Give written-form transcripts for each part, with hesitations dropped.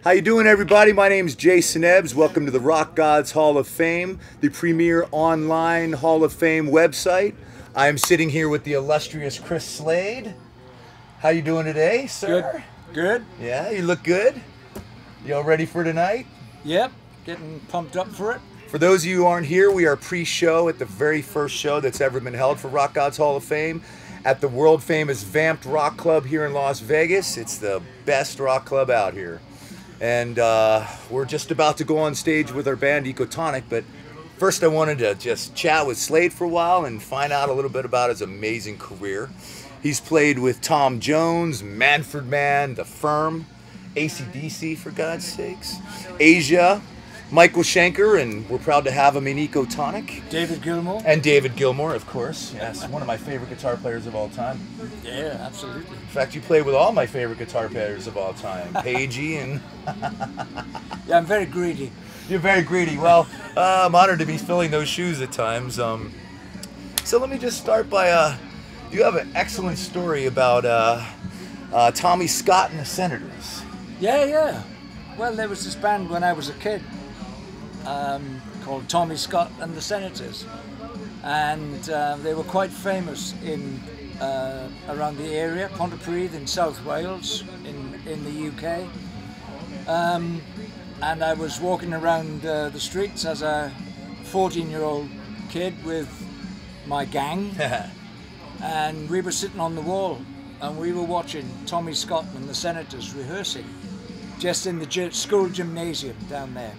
How you doing, everybody? My name's Jason Ebbs. Welcome to the RockGodz Hall of Fame, the premier online Hall of Fame website. I am sitting here with the illustrious Chris Slade. How you doing today, sir? Good. Yeah, you look good. You all ready for tonight? Yep, getting pumped up for it. For those of you who aren't here, we are pre-show at the very first show that's ever been held for RockGodz Hall of Fame at the world famous Vamped Rock Club here in Las Vegas. It's the best rock club out here. And we're just about to go on stage with our band Ecotonic, but first I wanted to just chat with Slade for a while and find out a little bit about his amazing career. He's played with Tom Jones, Manfred Mann, The Firm, AC/DC for God's sakes, Asia, Michael Schenker, and we're proud to have him in Ecotonic. David Gilmour. And David Gilmour, of course. Yes, one of my favorite guitar players of all time. Yeah, absolutely. In fact, you play with all my favorite guitar players of all time, Pagey and... Yeah, I'm very greedy. You're very greedy. Well, I'm honored to be filling those shoes at times. So let me just start by, you have an excellent story about Tommy Scott and the Senators. Yeah. Well, there was this band when I was a kid called Tommy Scott and the Senators, and they were quite famous in around the area, Pontypridd in South Wales, in the UK. And I was walking around the streets as a 14-year-old kid with my gang, and we were sitting on the wall and we were watching Tommy Scott and the Senators rehearsing just in the school gymnasium down there.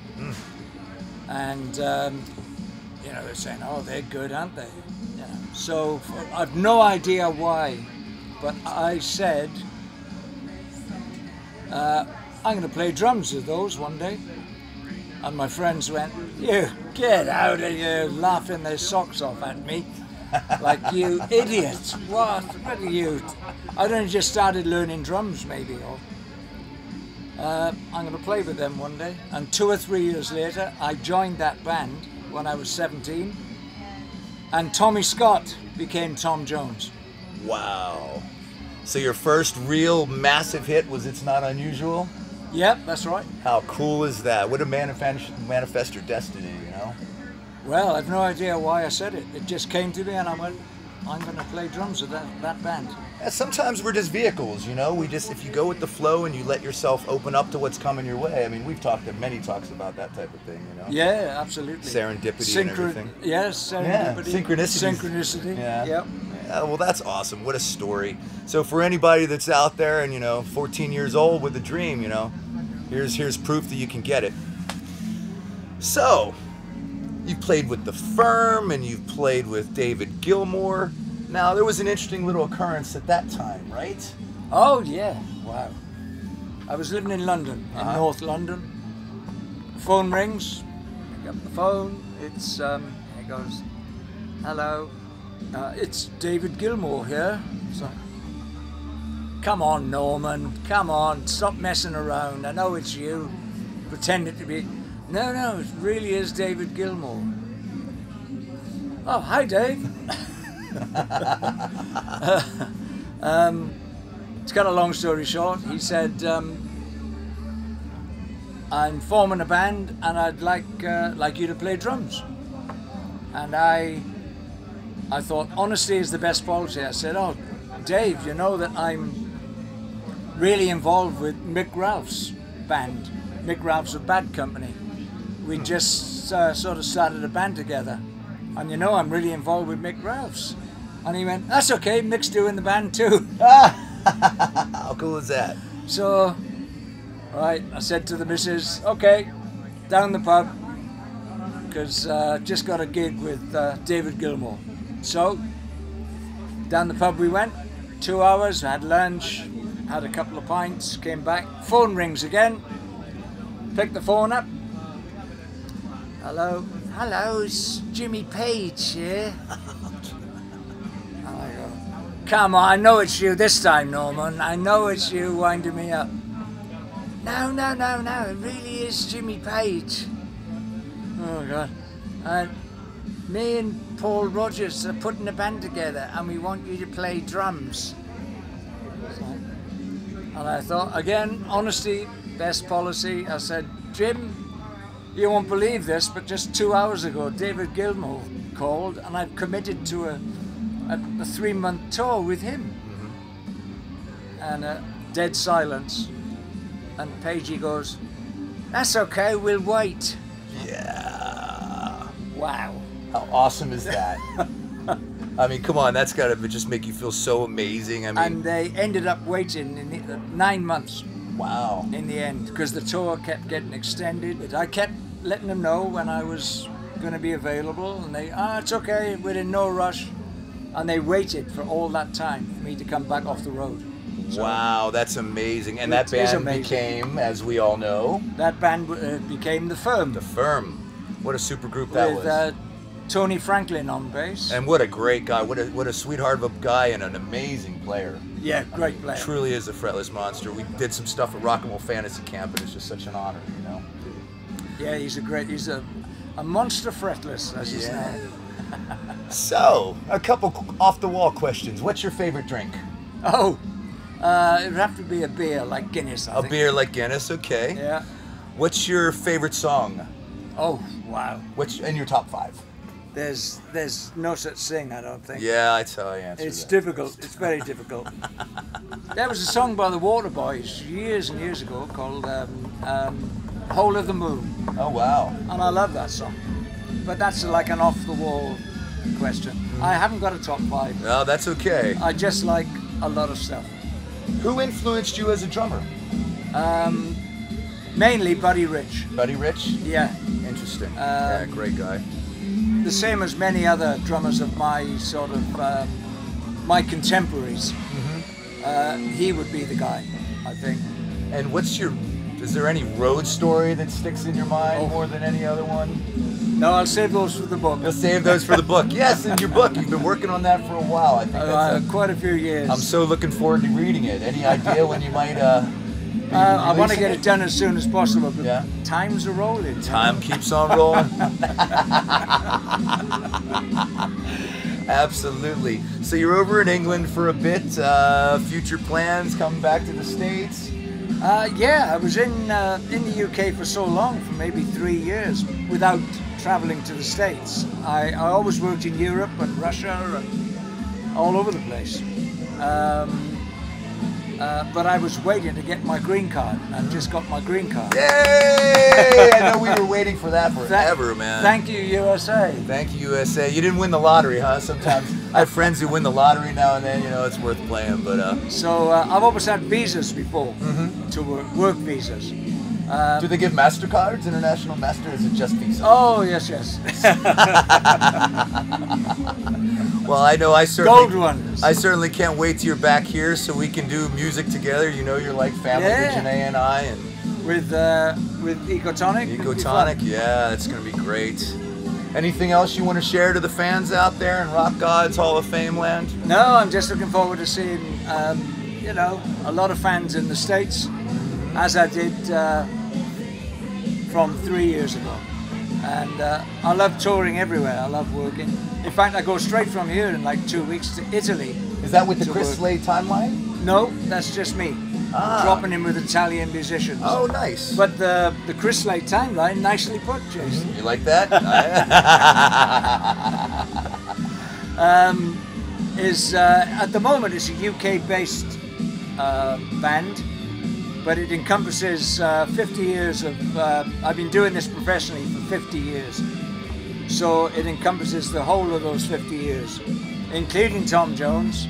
And you know, they're saying, oh, they're good, aren't they? You know, so I've no idea why, but I said, I'm going to play drums with those one day. And my friends went, you get out of here, laughing their socks off at me. Like, you idiot, what are you? I'd only just started learning drums maybe, or I'm going to play with them one day. And 2 or 3 years later, I joined that band when I was 17. And Tommy Scott became Tom Jones. Wow. So your first real massive hit was It's Not Unusual? Yep, that's right. How cool is that? What a manifest your destiny, you know? Well, I've no idea why I said it. It just came to me and I went, I'm going to play drums with that band. Yeah, sometimes we're just vehicles, you know? If you go with the flow and you let yourself open up to what's coming your way. I mean, we've talked at many talks about that type of thing, you know? Yeah, absolutely. Serendipity and everything. Yes, serendipity. Yeah, synchronicity. Yeah. Yep. Yeah, well, that's awesome. What a story. So for anybody that's out there and, 14 years old with a dream, here's proof that you can get it. So, you've played with The Firm and you've played with David Gilmour. Now, there was an interesting little occurrence at that time, right? Oh, yeah. Wow. I was living in London, in North London. Phone rings. Pick up the phone. It's, it goes, hello. It's David Gilmour here. So, come on, Norman. Come on. Stop messing around. I know it's you. Pretending to be... No, it really is David Gilmour. Oh, hi, Dave. To cut a long story short, he said, I'm forming a band and I'd like you to play drums. And I thought honesty is the best policy. I said, oh, Dave, you know that I'm really involved with Mick Ralph's band, Mick Ralph's of Bad Company. We just sort of started a band together. And I'm really involved with Mick Ralph's. And he went, that's okay, Mick's doing the band too. How cool is that? So, right, I said to the missus, okay, down the pub, because just got a gig with David Gilmour. So, down the pub we went, 2 hours, had lunch, had a couple of pints, came back, phone rings again, picked the phone up. Hello, it's Jimmy Page here. And I go, come on, I know it's you this time, Norman. I know it's you winding me up. No, it really is Jimmy Page. Oh, God. And me and Paul Rogers are putting a band together and we want you to play drums. And I thought, again, honesty best policy. I said, Jim, you won't believe this, but just 2 hours ago, David Gilmour called, and I've committed to a 3-month tour with him. And dead silence. And Pagey goes, that's okay, we'll wait. Yeah. Wow. How awesome is that? I mean, come on, that's got to just make you feel so amazing. I mean, And they ended up waiting 9 months. Wow. In the end, because the tour kept getting extended. I kept letting them know when I was going to be available, and they, it's okay, we're in no rush. And they waited for all that time for me to come back off the road. So, wow, that's amazing. And that band became, as we all know, that band became The Firm. The Firm. What a super group that was. With Tony Franklin on bass. And what a great guy. What a sweetheart of a guy and an amazing player. Yeah, great player. Truly is a fretless monster. We did some stuff at Rock and Roll Fantasy Camp, and it's just such an honor, you know. Yeah, he's a monster fretless, as you say. So, a couple off-the-wall questions. What's your favorite drink? Oh, it would have to be a beer like Guinness, I think. A beer like Guinness, okay. Yeah. What's your favorite song? Oh, wow. What's in your top 5? There's no such thing, I don't think. Yeah, I tell you. It's difficult. It's very difficult. There was a song by the Waterboys years and years ago called Whole of the Moon. Oh, wow. And I love that song. But that's like an off-the-wall question. I haven't got a top 5. No, that's okay. I just like a lot of stuff. Who influenced you as a drummer? Mainly Buddy Rich. Buddy Rich? Yeah. Interesting. Yeah, great guy. The same as many other drummers of my sort of, my contemporaries. He would be the guy, I think. And is there any road story that sticks in your mind more than any other one? No, I'll save those for the book. You'll save those for the book. Yes, in your book. You've been working on that for a while. I think that's quite a few years. I'm so looking forward to reading it. Any idea when you might I want to get it done as soon as possible, but time's a rolling. Time keeps on rolling. Absolutely. So you're over in England for a bit. Future plans, coming back to the States? Yeah, I was in the UK for so long, for maybe 3 years, without traveling to the States. I always worked in Europe and Russia and all over the place. But I was waiting to get my green card, and I've just got my green card. Yay! I know we were waiting for that forever, man. Thank you, USA. Thank you, USA. You didn't win the lottery, huh? Sometimes I have friends who win the lottery now and then, you know, it's worth playing, but... So I've always had visas before, to work visas. Do they give MasterCards, International Master, or is it just Visa? Oh, yes, yes. Well, I know I certainly... Gold ones. I certainly can't wait till you're back here so we can do music together. You know, you're like family to Janae and I. And with Ecotonic. Ecotonic, yeah, that's going to be great. Anything else you want to share to the fans out there in RockGodz Hall of Fame land? No, I'm just looking forward to seeing, you know, a lot of fans in the States, as I did from 3 years ago. And I love touring everywhere. I love working. In fact, I go straight from here in like 2 weeks to Italy. Is that with the Chris Slade timeline? No, that's just me. Dropping in with Italian musicians. Oh, nice. But the Chris Slade timeline, nicely put, Jason. You like that? At the moment, it's a UK-based band, but it encompasses 50 years of... I've been doing this professionally for 50 years. So it encompasses the whole of those 50 years, including Tom Jones,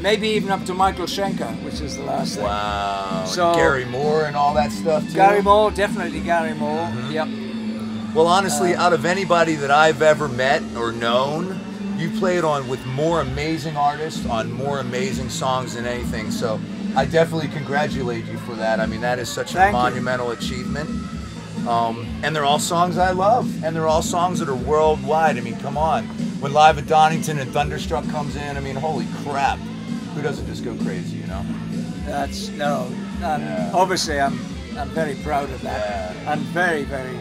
maybe even up to Michael Schenker, which is the last thing. Wow. So Gary Moore and all that stuff too? Gary Moore, definitely Gary Moore, yep. Well, honestly, out of anybody that I've ever met or known, you played with more amazing artists on more amazing songs than anything. So I definitely congratulate you for that. I mean, that is such a monumental achievement. And they're all songs I love, and they're all songs that are worldwide. I mean, come on. When Live at Donington and Thunderstruck comes in, I mean, holy crap. Who doesn't just go crazy, you know? Obviously, I'm very proud of that. Yeah. I'm very, very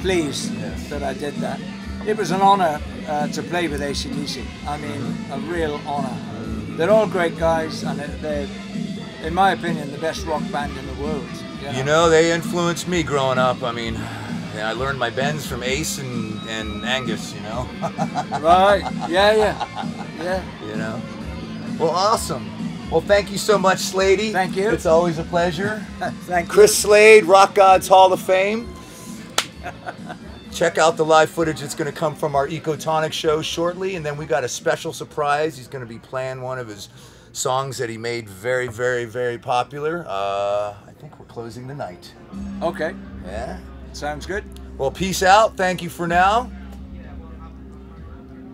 pleased that I did that. It was an honor to play with AC/DC. I mean, a real honor. They're all great guys, and in my opinion, the best rock band in the world. You know, they influenced me growing up. I mean, I learned my bends from Ace and Angus, you know. Right, yeah. You know. Well, awesome. Well, thank you so much, Slady. Thank you. It's always a pleasure. Thank you. Chris Slade, RockGodz Hall of Fame. Check out the live footage that's going to come from our Ecotonic show shortly, and then we got a special surprise. He's going to be playing one of his songs that he made very, very, very popular. I think we're closing the night. Okay. Yeah. Sounds good. Well, peace out. Thank you for now.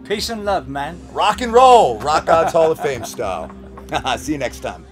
Peace and love, man. Rock and roll. RockGodz Hall of Fame style. See you next time.